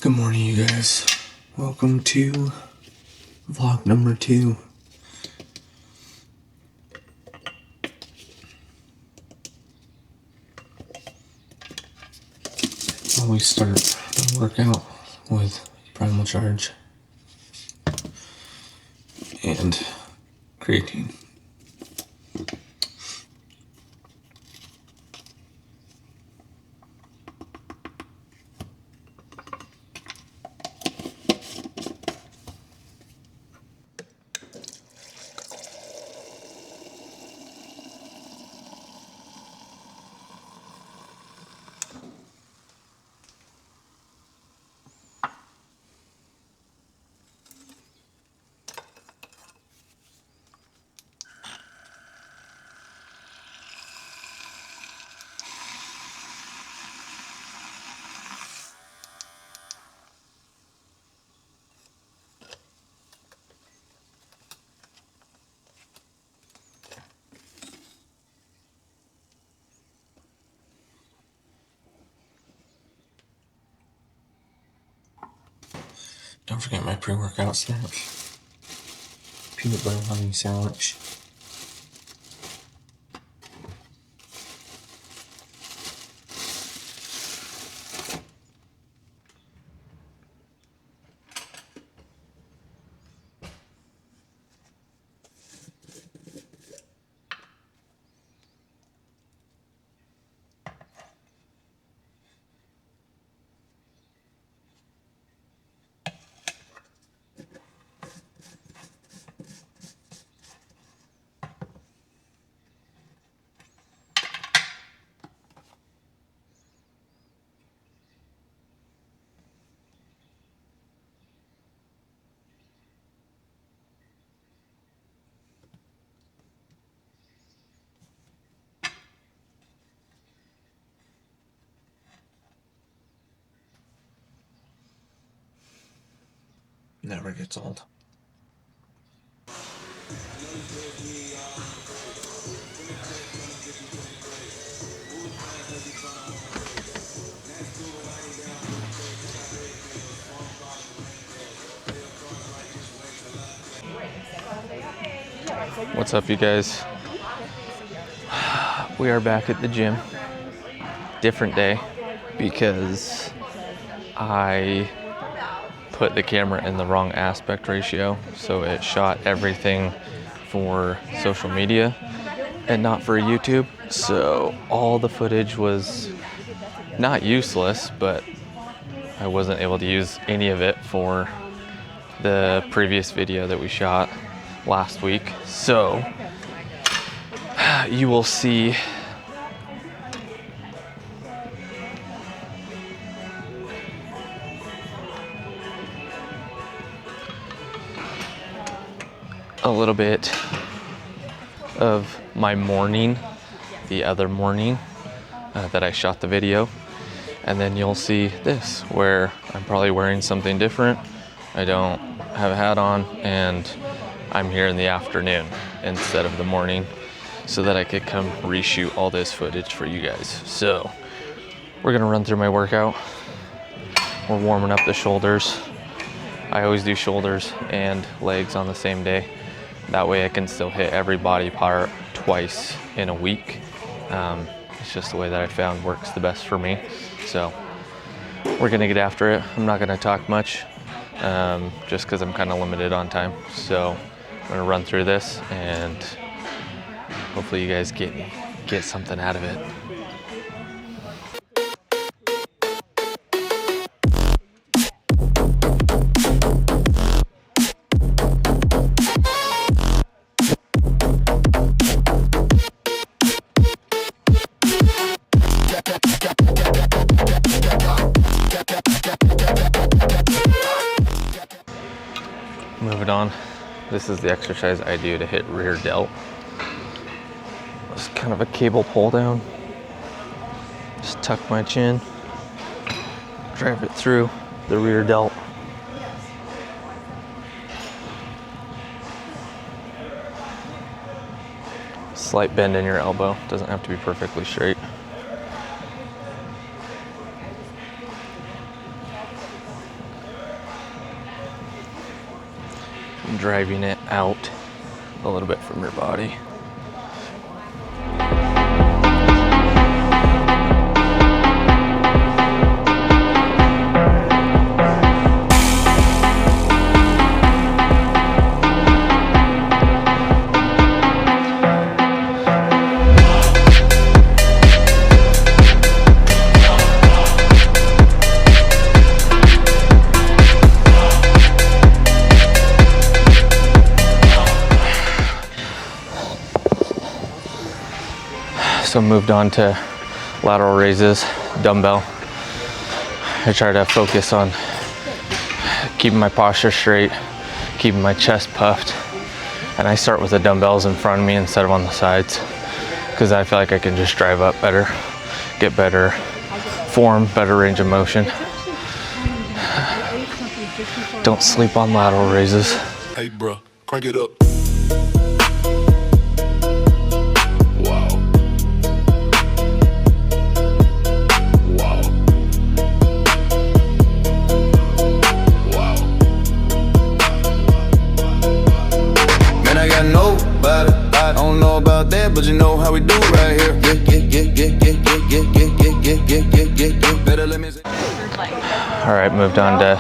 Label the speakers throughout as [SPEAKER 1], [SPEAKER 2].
[SPEAKER 1] Good morning, you guys. Welcome to vlog number 2. Always start the workout with Primal Charge and creatine. Don't forget my pre-workout snack. Peanut butter honey sandwich. Never gets old. What's up, you guys? We are back at the gym. Different day because I put the camera in the wrong aspect ratio, so it shot everything for social media and not for YouTube. So all the footage was not useless, but I wasn't able to use any of it for the previous video that we shot last week. So you will see a little bit of my morning, the other morning that I shot the video, and then you'll see this where I'm probably wearing something different. I don't have a hat on and I'm here in the afternoon instead of the morning so that I could come reshoot all this footage for you guys. So we're gonna run through my workout. We're warming up the shoulders. I always do shoulders and legs on the same day. That way I can still hit every body part twice in a week. It's just the way that I found works the best for me. So we're gonna get after it. I'm not gonna talk much just because I'm kind of limited on time. So I'm gonna run through this and hopefully you guys get something out of it. Moving on, this is the exercise I do to hit rear delt. It's kind of a cable pull down. Just tuck my chin, drive it through the rear delt. Slight bend in your elbow, doesn't have to be perfectly straight. driving it out a little bit from your body. So moved on to lateral raises, dumbbell. I try to focus on keeping my posture straight, keeping my chest puffed. And I start with the dumbbells in front of me instead of on the sides, because I feel like I can just drive up better, get better form, better range of motion. Don't sleep on lateral raises.
[SPEAKER 2] Hey bro, crank it up. I don't know about that, but you know how we do right here. Better let me say.
[SPEAKER 1] All right, moved on to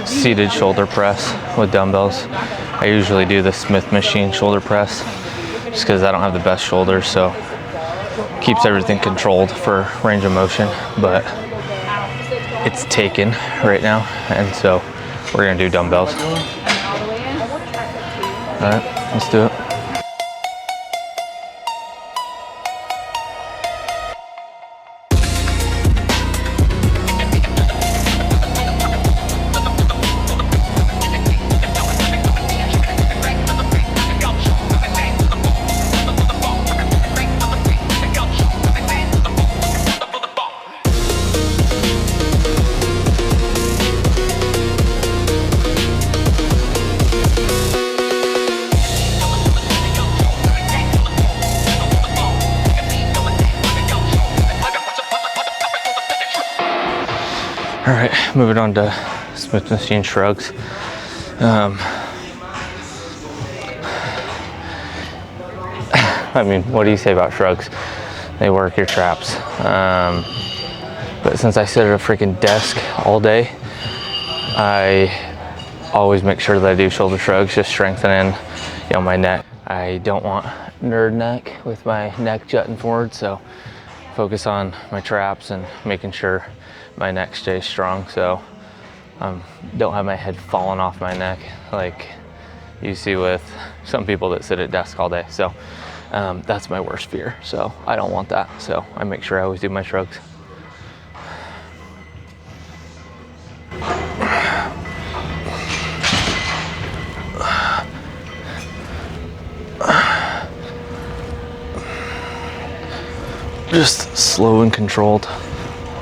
[SPEAKER 1] seated shoulder press with dumbbells. I usually do the Smith machine shoulder press just because I don't have the best shoulders, so keeps everything controlled for range of motion, but it's taken right now, and so we're gonna do dumbbells. All right, let's do it. All right, moving on to Smith machine shrugs. I mean, what do you say about shrugs? They work your traps. But since I sit at a freaking desk all day, I always make sure that I do shoulder shrugs, just strengthening, my neck. I don't want nerd neck with my neck jutting forward, so focus on my traps and making sure my neck stays strong, so don't have my head falling off my neck like you see with some people that sit at desk all day. So that's my worst fear, so I don't want that, so I make sure I always do my shrugs. Just slow and controlled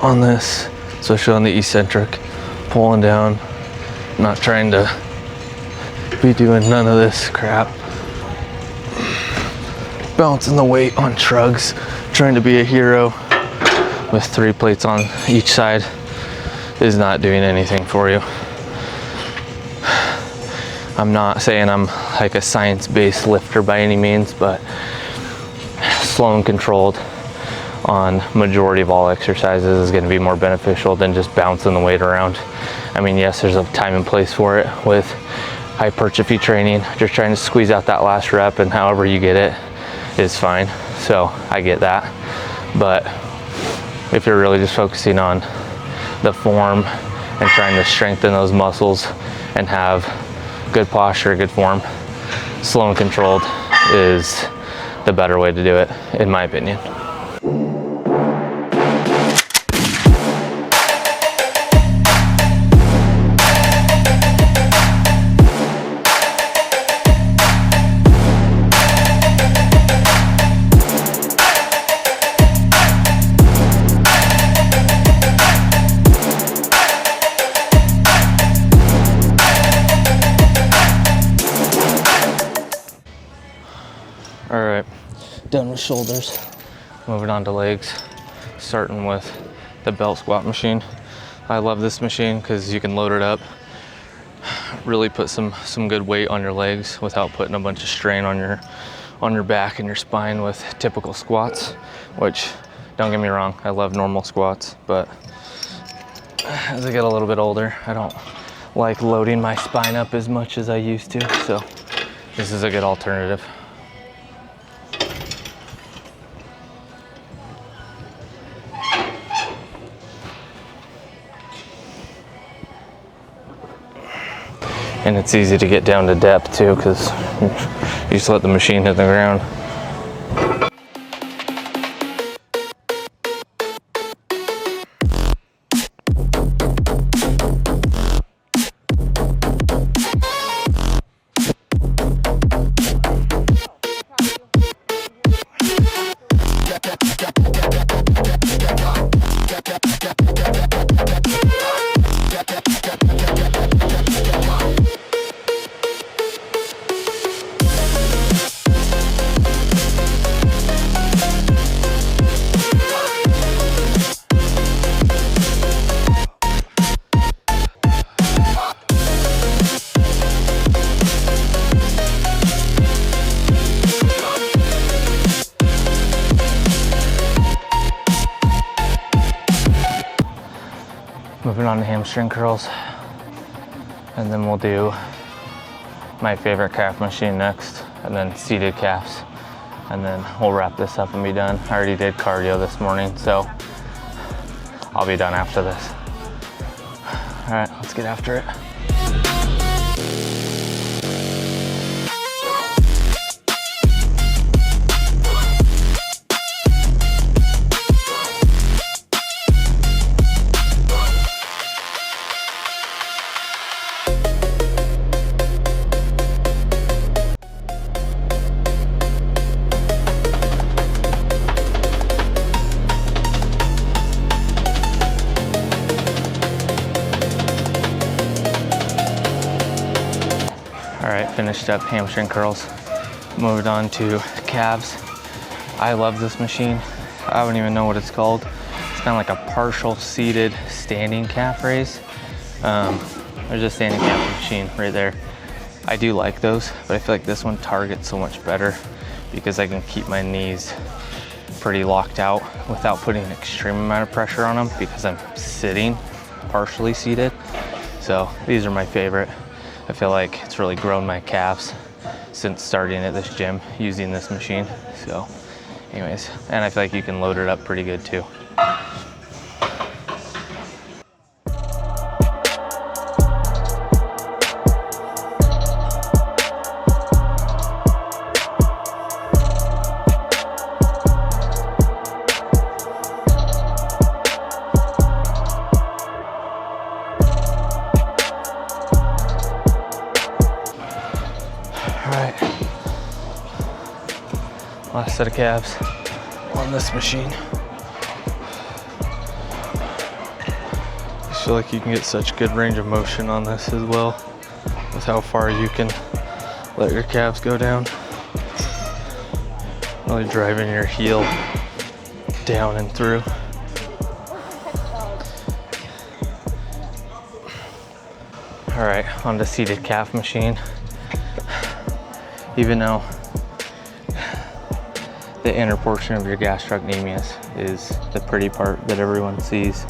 [SPEAKER 1] on this, especially on the eccentric, pulling down, not trying to be doing none of this crap. Balancing the weight on shrugs, trying to be a hero with 3 plates on each side is not doing anything for you. I'm not saying I'm like a science-based lifter by any means, but slow and controlled on majority of all exercises is going to be more beneficial than just bouncing the weight around. I mean, yes, there's a time and place for it with hypertrophy training, just trying to squeeze out that last rep, and however you get it is fine, so I get that. But if you're really just focusing on the form and trying to strengthen those muscles and have good posture, good form, slow and controlled is the better way to do it, in my opinion. All right, done with shoulders. Moving on to legs, starting with the belt squat machine. I love this machine because you can load it up really put some good weight on your legs without putting a bunch of strain on your back and your spine with typical squats, which, don't get me wrong, I love normal squats, but as I get a little bit older, I don't like loading my spine up as much as I used to, so this is a good alternative. And it's easy to get down to depth too, because you just let the machine hit the ground. Moving on to hamstring curls, and then we'll do my favorite calf machine next, and then seated calves, and then we'll wrap this up and be done. I already did cardio this morning, so I'll be done after this. All right, let's get after it. All right, finished up hamstring curls. Moved on to calves. I love this machine. I don't even know what it's called. It's kind of like a partial seated standing calf raise. There's a standing calf machine right there. I do like those, but I feel like this one targets so much better because I can keep my knees pretty locked out without putting an extreme amount of pressure on them because I'm sitting, partially seated. So these are my favorite. I feel like it's really grown my calves since starting at this gym using this machine. So anyways, and I feel like you can load it up pretty good too. Last set of calves on this machine. I feel like you can get such good range of motion on this as well with how far you can let your calves go down. Really driving your heel down and through. All right, on the seated calf machine. Even though the inner portion of your gastrocnemius is the pretty part that everyone sees,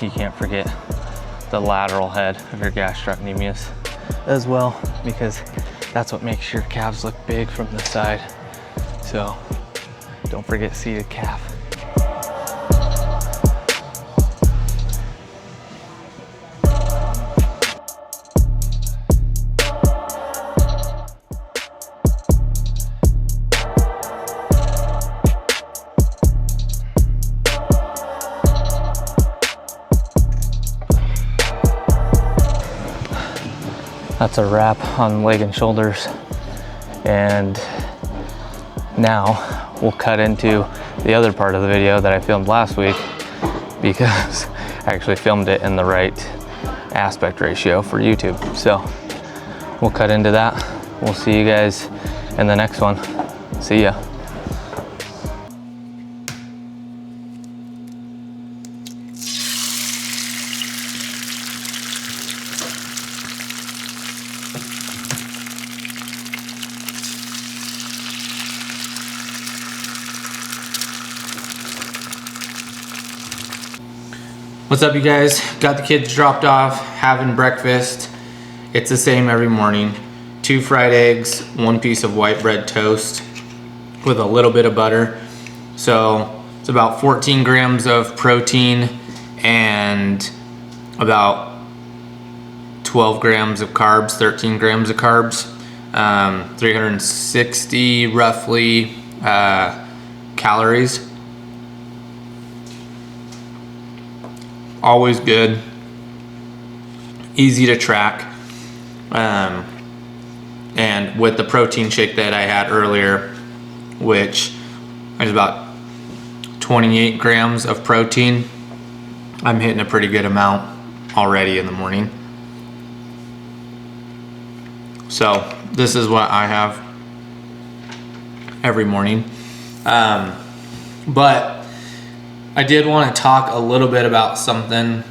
[SPEAKER 1] you can't forget the lateral head of your gastrocnemius as well, because that's what makes your calves look big from the side. So don't forget seated calf. That's a wrap on leg and shoulders. And now we'll cut into the other part of the video that I filmed last week, because I actually filmed it in the right aspect ratio for YouTube. So we'll cut into that. We'll see you guys in the next one. See ya.
[SPEAKER 3] What's up, you guys? Got the kids dropped off, having breakfast. It's the same every morning. 2 fried eggs, 1 piece of white bread toast with a little bit of butter. So it's about 14 grams of protein and about 12 grams of carbs, 13 grams of carbs, 360 roughly calories. Always good, easy to track. And with the protein shake that I had earlier, which is about 28 grams of protein, I'm hitting a pretty good amount already in the morning. So this is what I have every morning. But I did want to talk a little bit about something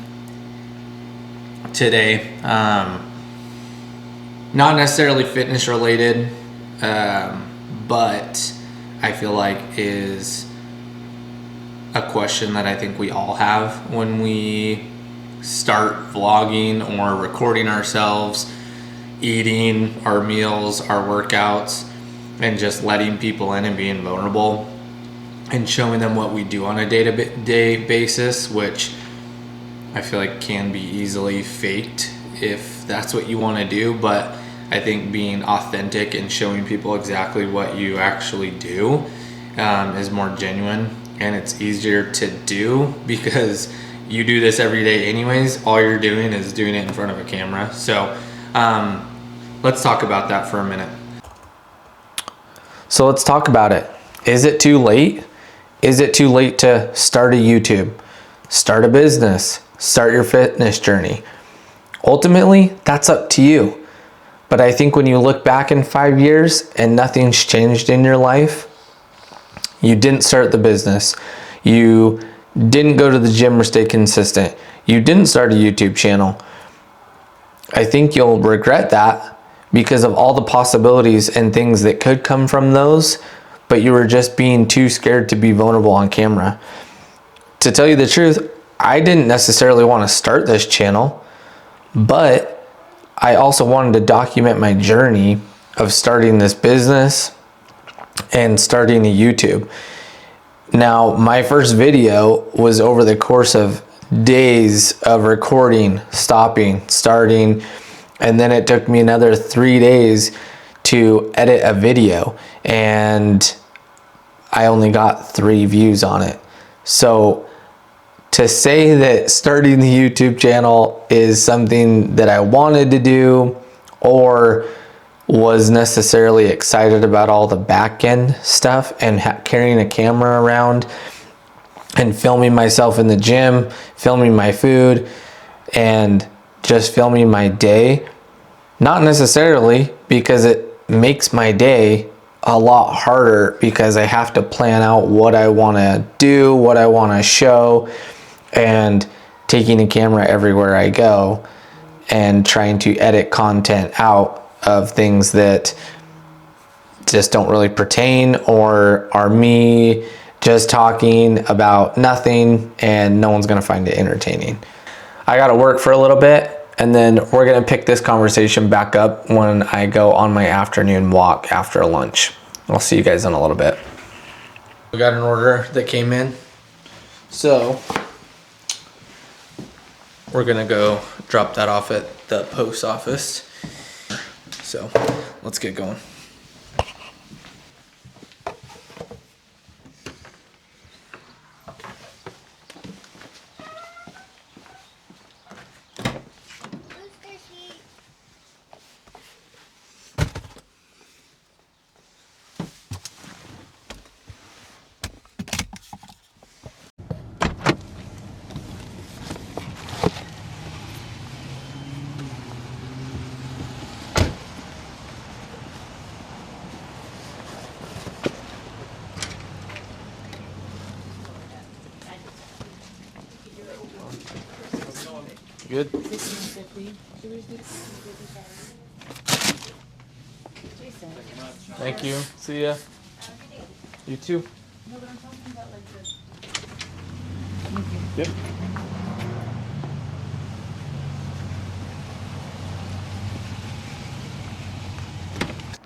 [SPEAKER 3] today. Not necessarily fitness related, but I feel like is a question that I think we all have when we start vlogging or recording ourselves, eating our meals, our workouts, and just letting people in and being vulnerable and showing them what we do on a day-to-day basis, which I feel like can be easily faked if that's what you want to do. But I think being authentic and showing people exactly what you actually do is more genuine, and it's easier to do because you do this every day anyways. All you're doing is doing it in front of a camera. So let's talk about that for a minute. So let's talk about it. Is it too late? Is it too late to start a YouTube, start a business, start your fitness journey? Ultimately, that's up to you. But I think when you look back in 5 years and nothing's changed in your life, you didn't start the business, you didn't go to the gym or stay consistent, you didn't start a YouTube channel, I think you'll regret that because of all the possibilities and things that could come from those, but you were just being too scared to be vulnerable on camera. To tell you the truth, I didn't necessarily want to start this channel, but I also wanted to document my journey of starting this business and starting a YouTube. Now, my first video was over the course of days of recording, stopping, starting, and then it took me another 3 days to edit a video, and I only got 3 views on it. So to say that starting the YouTube channel is something that I wanted to do or was necessarily excited about all the back end stuff and carrying a camera around and filming myself in the gym, filming my food, and just filming my day, not necessarily, because it makes my day a lot harder because I have to plan out what I want to do, what I want to show, and taking a camera everywhere I go and trying to edit content out of things that just don't really pertain or are me just talking about nothing and no one's gonna find it entertaining. I gotta work for a little bit, and then we're gonna pick this conversation back up when I go on my afternoon walk after lunch. I'll see you guys in a little bit. We got an order that came in, so we're gonna go drop that off at the post office. So let's get going. Good? Thank you. See ya. You too. Yep.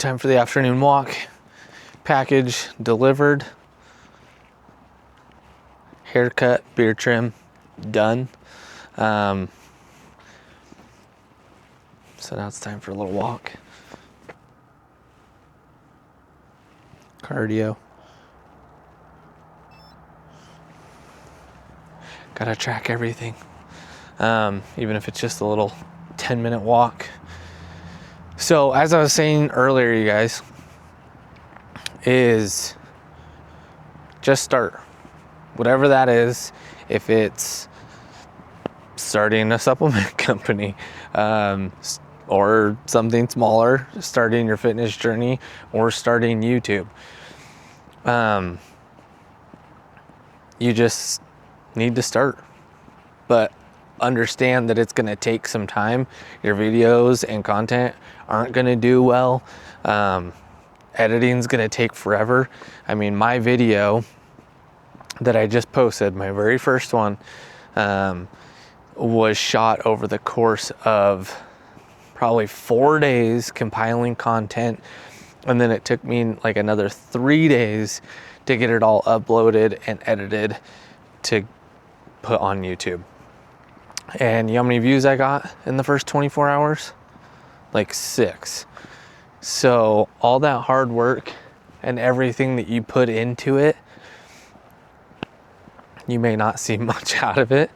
[SPEAKER 1] time for the afternoon walk. Package delivered. Haircut, beard trim, done. So now it's time for a little walk. Cardio. Gotta track everything. Even if it's just a little 10-minute walk. So as I was saying earlier, you guys, is just start. Whatever that is, if it's starting a supplement company, or something smaller, starting your fitness journey, or starting YouTube. You just need to start, but understand that it's going to take some time. Your videos and content aren't going to do well. Editing's going to take forever. I mean, my video that I just posted, my very first one, was shot over the course of probably 4 days compiling content, and then it took me like another 3 days to get it all uploaded and edited to put on YouTube. And you know how many views I got in the first 24 hours? Like 6. So all that hard work and everything that you put into it, you may not see much out of it,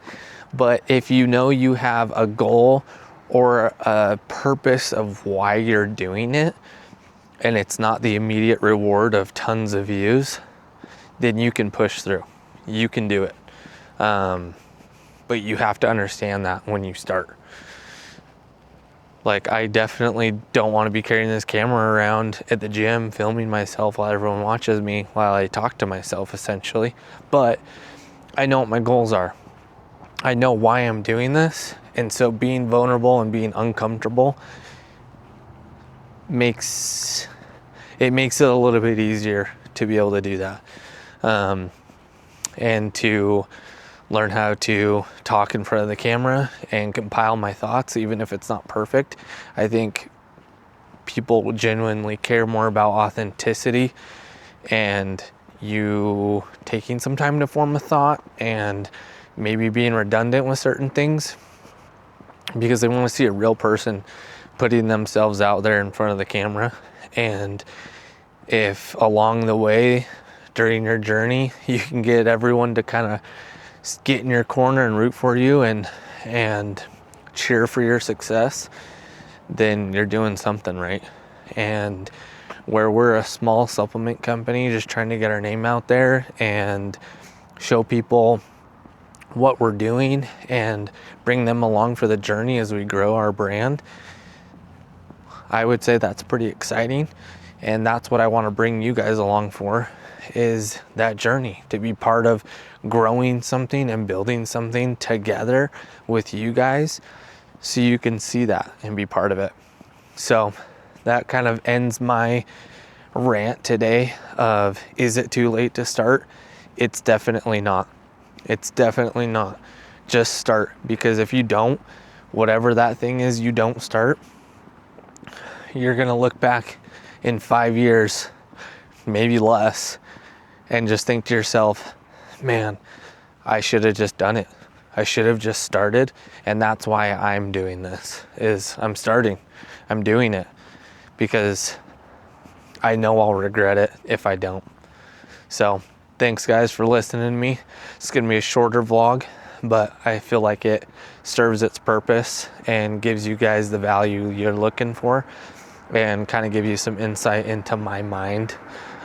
[SPEAKER 1] but if you know you have a goal or a purpose of why you're doing it, and it's not the immediate reward of tons of views, then you can push through. You can do it. But you have to understand that when you start. Like, I definitely don't want to be carrying this camera around at the gym, filming myself while everyone watches me, while I talk to myself, essentially. But I know what my goals are. I know why I'm doing this. And so being vulnerable and being uncomfortable makes it a little bit easier to be able to do that. And to learn how to talk in front of the camera and compile my thoughts, even if it's not perfect. I think people genuinely care more about authenticity and you taking some time to form a thought and maybe being redundant with certain things, because they want to see a real person putting themselves out there in front of the camera. And if along the way during your journey you can get everyone to kind of get in your corner and root for you and cheer for your success, then you're doing something right. And where we're a small supplement company just trying to get our name out there and show people what we're doing and bring them along for the journey as we grow our brand, I would say that's pretty exciting. And that's what I want to bring you guys along for, is that journey, to be part of growing something and building something together with you guys, so you can see that and be part of it. So that kind of ends my rant today of, is it too late to start? It's definitely not. It's definitely not. Just start, because if you don't, whatever that thing is you don't start, you're going to look back in 5 years, maybe less, and just think to yourself, man, I should have just done it. I should have just started. And that's why I'm doing this, is I'm starting. I'm doing it because I know I'll regret it if I don't. So thanks guys for listening to me. It's going to be a shorter vlog, but I feel like it serves its purpose and gives you guys the value you're looking for, and kind of give you some insight into my mind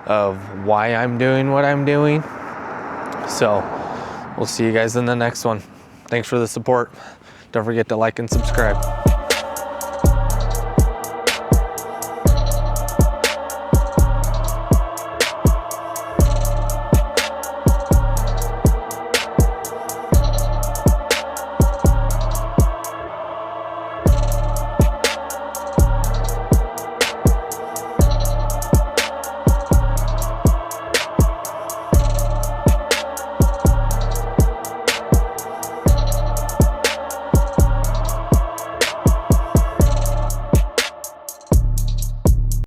[SPEAKER 1] of why I'm doing what I'm doing. So we'll see you guys in the next one. Thanks for the support. Don't forget to like and subscribe.